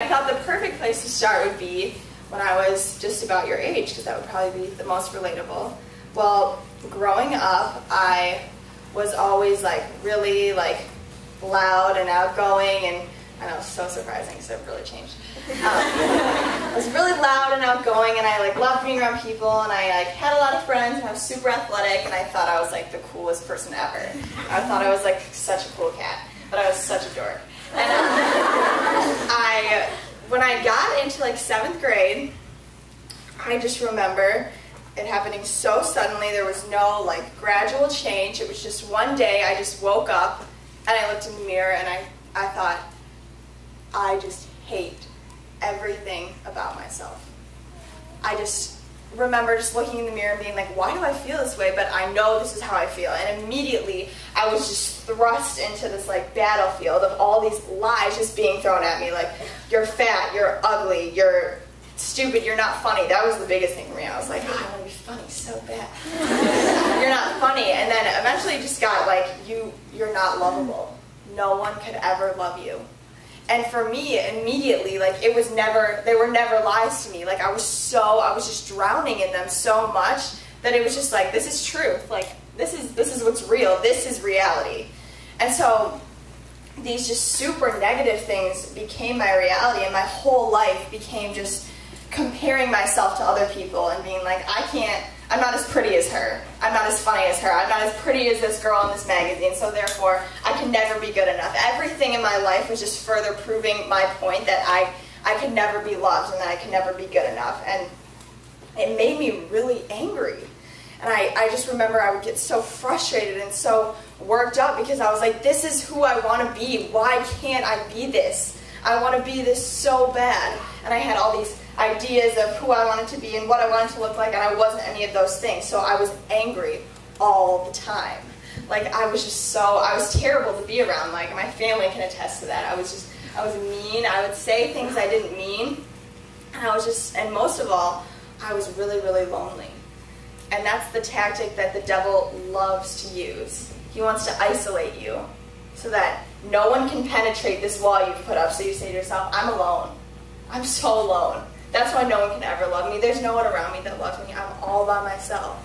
I thought the perfect place to start would be when I was just about your age, because that would probably be the most relatable. Well, growing up, I was always like really like loud and outgoing, and I know, it's so surprising because I've really changed. I was really loud and outgoing, and I like loved being around people, and I like had a lot of friends, and I was super athletic, and I thought I was like the coolest person ever. I thought I was like such a cool cat, but I was such a dork. And when I got into like 7th grade, I just remember it happening so suddenly. There was no like gradual change. It was just one day I just woke up and I looked in the mirror and I thought, I just hate everything about myself. I just remember just looking in the mirror and being like, why do I feel this way? But I know this is how I feel. And immediately I was just thrust into this like battlefield of all these lies just being thrown at me. Like, you're fat, you're ugly, you're stupid, you're not funny. That was the biggest thing for me. I was like, oh, I want to be funny so bad. You're not funny. And then eventually it just got like, you're not lovable. No one could ever love you. And for me, immediately, like, they were never lies to me. Like, I was just drowning in them so much that it was just like, this is truth. Like, this is what's real. This is reality. And so these just super negative things became my reality, and my whole life became just comparing myself to other people and being like, I'm not as pretty as her. I'm not as funny as her. I'm not as pretty as this girl in this magazine, so therefore I can never be good enough. Everything in my life was just further proving my point that I could never be loved and that I could never be good enough. And it made me really angry. And I just remember I would get so frustrated and so worked up because I was like, this is who I want to be. Why can't I be this? I want to be this so bad. And I had all these ideas of who I wanted to be and what I wanted to look like, and I wasn't any of those things. So I was angry all the time. Like, I was terrible to be around. Like, my family can attest to that. I was mean. I would say things I didn't mean. And most of all, I was really, really lonely. And that's the tactic that the devil loves to use. He wants to isolate you so that no one can penetrate this wall you've put up. So you say to yourself, I'm alone. I'm so alone. That's why no one can ever love me. There's no one around me that loves me. I'm all by myself.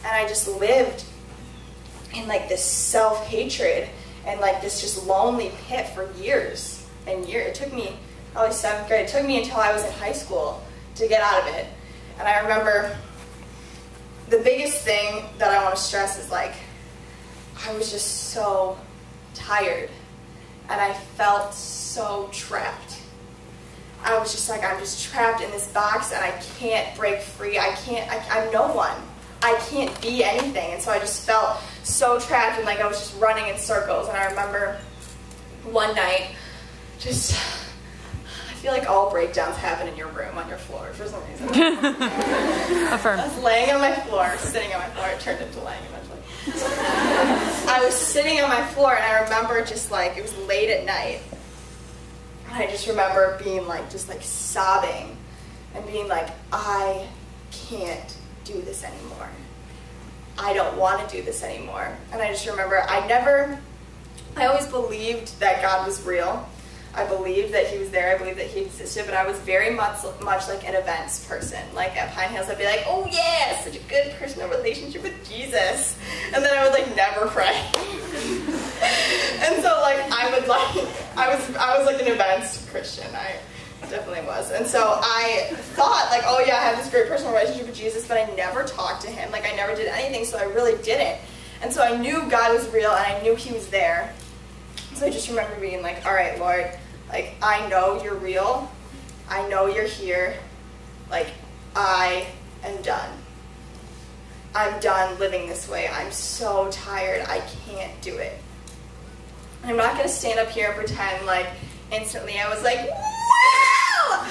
And I just lived in like this self-hatred and like this just lonely pit for years and years. It took me probably 7th grade. It took me until I was in high school to get out of it. And I remember the biggest thing that I want to stress is like, I was just so tired and I felt so trapped. I was just like, I'm just trapped in this box and I can't break free. I'm no one. I can't be anything. And so I just felt so trapped and like I was just running in circles. And I remember one night, I feel like all breakdowns happen in your room, on your floor, for some reason. Affirm. I was laying on my floor, sitting on my floor. It turned into laying eventually. I was sitting on my floor and I remember just like, it was late at night. I just remember being like, just like sobbing and being like, I can't do this anymore. I don't want to do this anymore. And I just remember, I always believed that God was real. I believed that he was there. I believed that he existed, but I was very much like an events person. Like at Pine Hills, I'd be like, oh yeah, such a good personal relationship with Jesus. And then I would like never pray. And so like I was like an events Christian. I definitely was. And so I thought like, oh yeah, I have this great personal relationship with Jesus, but I never talked to him. Like I never did anything, so I really didn't. And so I knew God was real and I knew he was there. So I just remember being like, all right, Lord, like, I know you're real. I know you're here. Like, I am done. I'm done living this way. I'm so tired. I can't do it. I'm not going to stand up here and pretend like instantly I was like, wow!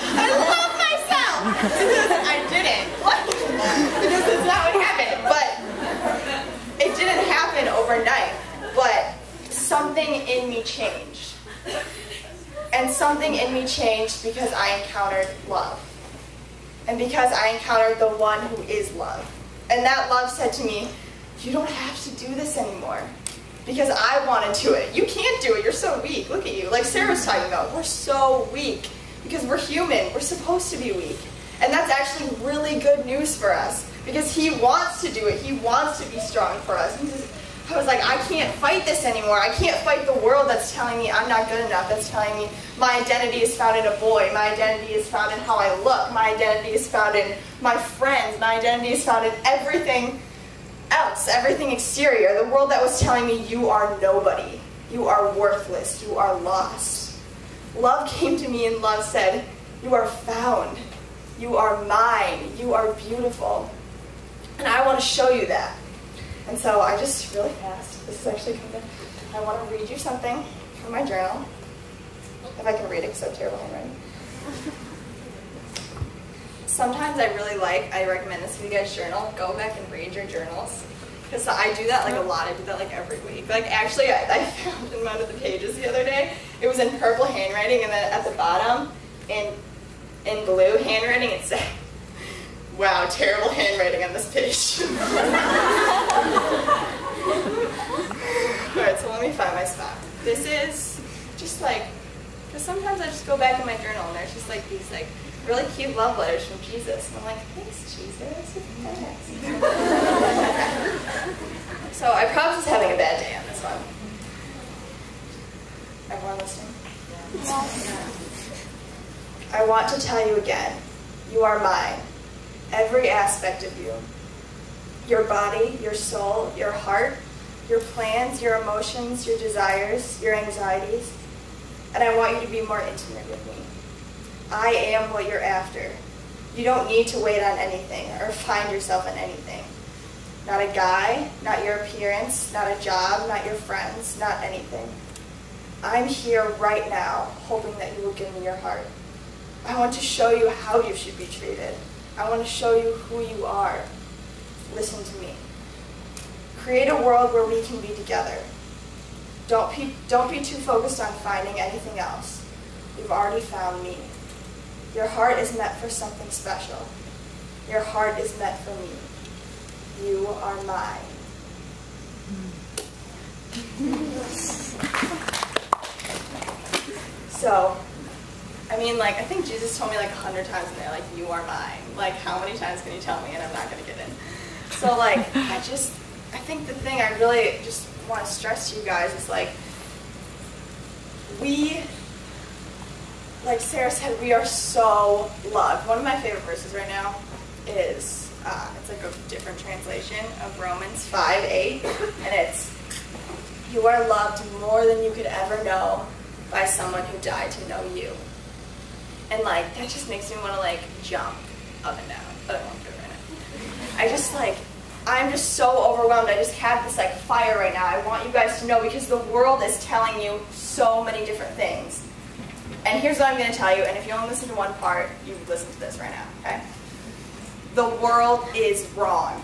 I love myself! Because I didn't. Like, because that's not what happened. But it didn't happen overnight. But something in me changed. And something in me changed because I encountered love. And because I encountered the one who is love. And that love said to me, you don't have to do this anymore. Because I want to do it. You can't do it. You're so weak. Look at you. Like Sarah was talking about, we're so weak. because we're human. We're supposed to be weak. And that's actually really good news for us because he wants to do it. He wants to be strong for us. I was like, I can't fight this anymore. I can't fight the world that's telling me I'm not good enough. That's telling me my identity is found in a boy. My identity is found in how I look. My identity is found in my friends. My identity is found in everything else, everything exterior. The world that was telling me you are nobody. You are worthless. You are lost. Love came to me and love said, you are found. You are mine. You are beautiful. And I want to show you that. And so I just, really fast, this is actually coming in, I want to read you something from my journal. If I can read it, because I'm terrible handwriting. Sometimes I recommend this if you guys journal, go back and read your journals. Because I do that like a lot, I do that like every week. Like actually, I found in one of the pages the other day, it was in purple handwriting, and then at the bottom, in blue handwriting, it said, wow, terrible handwriting on this page. Alright, so let me find my spot. This is just like, because sometimes I just go back in my journal and there's just like these like really cute love letters from Jesus. And I'm like, thanks, Jesus. So I probably was having a bad day on this one. Everyone listening? I want to tell you again, you are mine. Every aspect of you. Your body, your soul, your heart, your plans, your emotions, your desires, your anxieties. And I want you to be more intimate with me. I am what you're after. You don't need to wait on anything or find yourself in anything. Not a guy, not your appearance, not a job, not your friends, not anything. I'm here right now, hoping that you will give me your heart. I want to show you how you should be treated. I want to show you who you are. Listen to me. Create a world where we can be together. Don't be too focused on finding anything else. You've already found me. Your heart is meant for something special. Your heart is meant for me. You are mine. So, I mean, like, I think Jesus told me like 100 times in there, like, you are mine. Like, how many times can you tell me and I'm not going to get in? So, like, I think the thing I really just want to stress to you guys is, like, like Sarah said, we are so loved. One of my favorite verses right now is, it's like a different translation of Romans 5:8, and it's, you are loved more than you could ever know by someone who died to know you. And like, that just makes me want to like jump up and down, but I won't do it right now. I'm just so overwhelmed. I just have this like fire right now. I want you guys to know because the world is telling you so many different things. And here's what I'm going to tell you, and if you only listen to one part, you listen to this right now, okay? The world is wrong.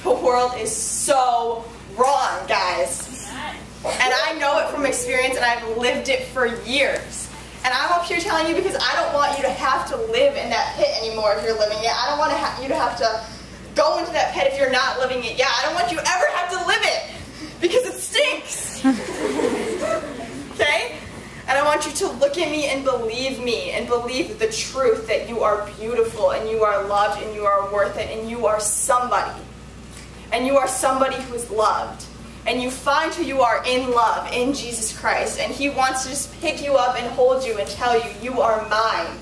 The world is so wrong, guys. And I know it from experience, and I've lived it for years. And I'm up here telling you because I don't want you to have to live in that pit anymore if you're living it. I don't want you to have to go into that pit if you're not living it. Yeah, I don't want you ever have to live it because it stinks. Okay? And I want you to look at me and believe the truth that you are beautiful and you are loved and you are worth it and you are somebody. And you are somebody who is loved. And you find who you are in love, in Jesus Christ. And He wants to just pick you up and hold you and tell you, you are mine.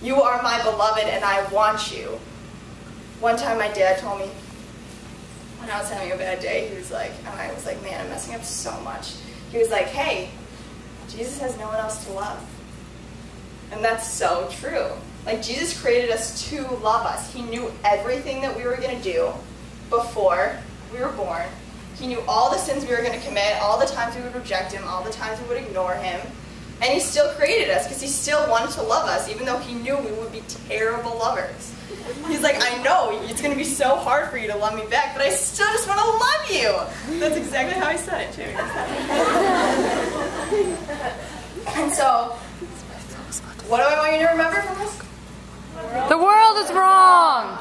You are my beloved and I want you. One time my dad told me, when I was having a bad day, he was like, and I was like, man, I'm messing up so much. He was like, hey, Jesus has no one else to love. And that's so true. Like, Jesus created us to love us. He knew everything that we were going to do before we were born. He knew all the sins we were going to commit, all the times we would reject Him, all the times we would ignore Him. And He still created us because He still wanted to love us, even though He knew we would be terrible lovers. He's like, I know, it's going to be so hard for you to love me back, but I still just want to love you. That's exactly how He said it, too. And so, what do I want you to remember from this? The world is wrong.